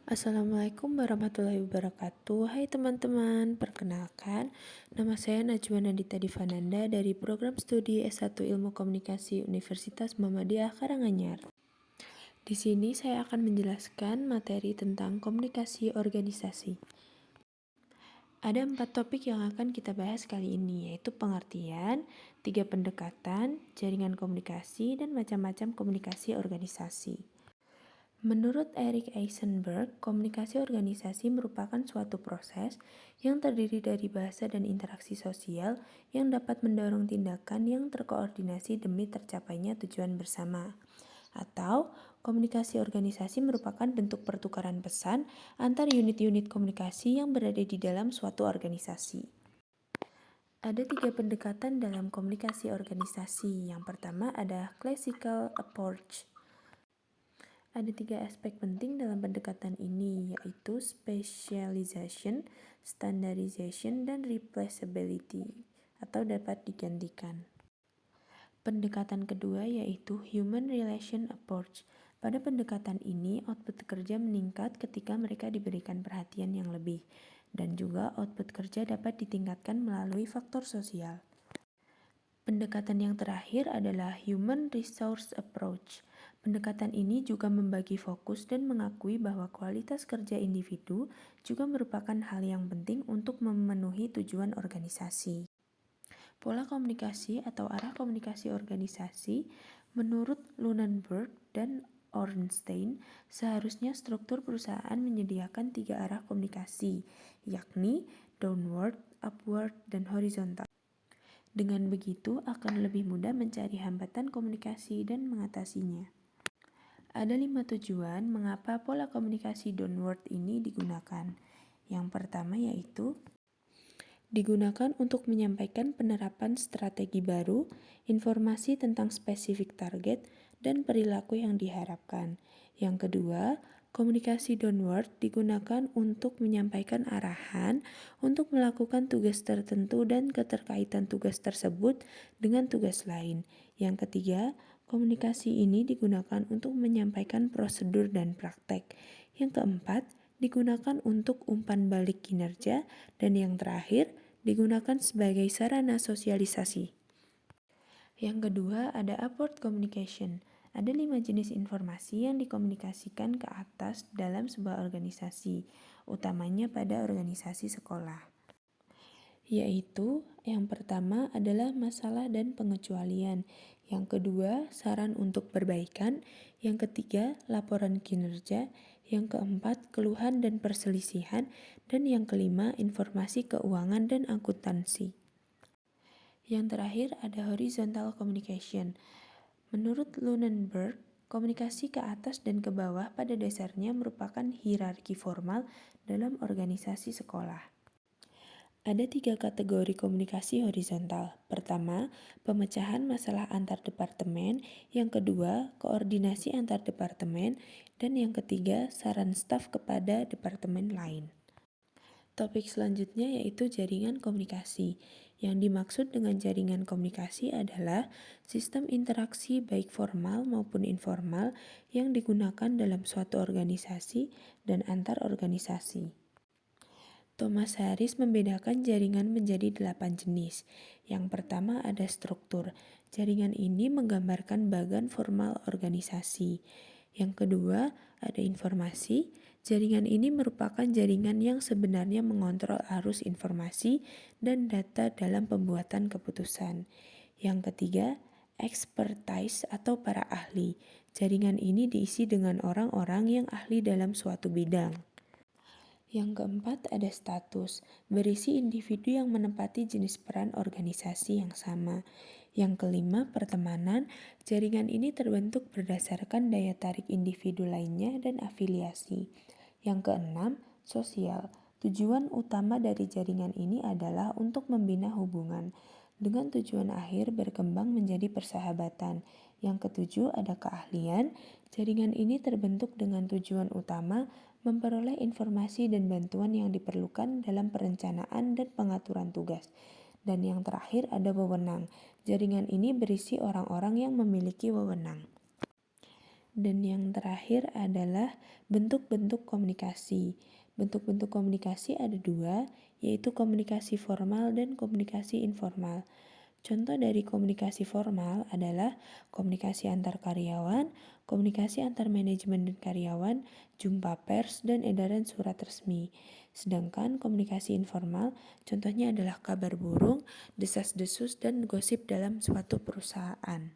Assalamualaikum warahmatullahi wabarakatuh. Hai teman-teman, perkenalkan nama saya Najwa Nadita Divananda dari program studi S1 Ilmu Komunikasi Universitas Muhammadiyah Karanganyar. Di sini saya akan menjelaskan materi tentang komunikasi organisasi. Ada 4 topik yang akan kita bahas kali ini, yaitu pengertian, 3 pendekatan, jaringan komunikasi, dan macam-macam komunikasi organisasi. Menurut Eric Eisenberg, komunikasi organisasi merupakan suatu proses yang terdiri dari bahasa dan interaksi sosial yang dapat mendorong tindakan yang terkoordinasi demi tercapainya tujuan bersama. Atau, komunikasi organisasi merupakan bentuk pertukaran pesan antar unit-unit komunikasi yang berada di dalam suatu organisasi. Ada 3 pendekatan dalam komunikasi organisasi. Yang pertama ada classical approach. Ada 3 aspek penting dalam pendekatan ini, yaitu specialization, standardization, dan replaceability, atau dapat digantikan. Pendekatan kedua yaitu human relation approach. Pada pendekatan ini, output kerja meningkat ketika mereka diberikan perhatian yang lebih, dan juga output kerja dapat ditingkatkan melalui faktor sosial. Pendekatan yang terakhir adalah human resource approach. Pendekatan ini juga membagi fokus dan mengakui bahwa kualitas kerja individu juga merupakan hal yang penting untuk memenuhi tujuan organisasi. Pola komunikasi atau arah komunikasi organisasi menurut Lunenburg dan Ornstein, seharusnya struktur perusahaan menyediakan 3 arah komunikasi, yakni downward, upward, dan horizontal. Dengan begitu akan lebih mudah mencari hambatan komunikasi dan mengatasinya. Ada 5 tujuan mengapa pola komunikasi downward ini digunakan. Yang pertama yaitu digunakan untuk menyampaikan penerapan strategi baru, informasi tentang spesifik target, dan perilaku yang diharapkan. Yang kedua, komunikasi downward digunakan untuk menyampaikan arahan untuk melakukan tugas tertentu dan keterkaitan tugas tersebut dengan tugas lain. Yang ketiga, komunikasi ini digunakan untuk menyampaikan prosedur dan praktek. Yang keempat, digunakan untuk umpan balik kinerja. Dan yang terakhir, digunakan sebagai sarana sosialisasi. Yang kedua, ada upward communication. Ada 5 jenis informasi yang dikomunikasikan ke atas dalam sebuah organisasi, utamanya pada organisasi sekolah. Yaitu, yang pertama adalah masalah dan pengecualian. Yang kedua, saran untuk perbaikan. Yang ketiga, laporan kinerja. Yang keempat, keluhan dan perselisihan. Dan yang kelima, informasi keuangan dan akuntansi. Yang terakhir ada horizontal communication. Menurut Lunenburg, komunikasi ke atas dan ke bawah pada dasarnya merupakan hierarki formal dalam organisasi sekolah. Ada 3 kategori komunikasi horizontal. Pertama, pemecahan masalah antar departemen. Yang kedua, koordinasi antar departemen. Dan yang ketiga, saran staf kepada departemen lain. Topik selanjutnya yaitu jaringan komunikasi. Yang dimaksud dengan jaringan komunikasi adalah sistem interaksi baik formal maupun informal yang digunakan dalam suatu organisasi dan antar organisasi. Thomas Harris membedakan jaringan menjadi 8 jenis. Yang pertama ada struktur. Jaringan ini menggambarkan bagan formal organisasi. Yang kedua ada informasi. Jaringan ini merupakan jaringan yang sebenarnya mengontrol arus informasi dan data dalam pembuatan keputusan. Yang ketiga, expertise atau para ahli. Jaringan ini diisi dengan orang-orang yang ahli dalam suatu bidang. Yang keempat ada status, berisi individu yang menempati jenis peran organisasi yang sama. Yang kelima pertemanan, jaringan ini terbentuk berdasarkan daya tarik individu lainnya dan afiliasi. Yang keenam, sosial. Tujuan utama dari jaringan ini adalah untuk membina hubungan, dengan tujuan akhir berkembang menjadi persahabatan. Yang ketujuh ada keahlian, jaringan ini terbentuk dengan tujuan utama memperoleh informasi dan bantuan yang diperlukan dalam perencanaan dan pengaturan tugas. Dan yang terakhir ada wewenang. Jaringan ini berisi orang-orang yang memiliki wewenang. Dan yang terakhir adalah bentuk-bentuk komunikasi. Bentuk-bentuk komunikasi ada dua, yaitu komunikasi formal dan komunikasi informal. Contoh dari komunikasi formal adalah komunikasi antar karyawan, komunikasi antar manajemen dan karyawan, jumpa pers, dan edaran surat resmi. Sedangkan komunikasi informal contohnya adalah kabar burung, desas-desus, dan gosip dalam suatu perusahaan.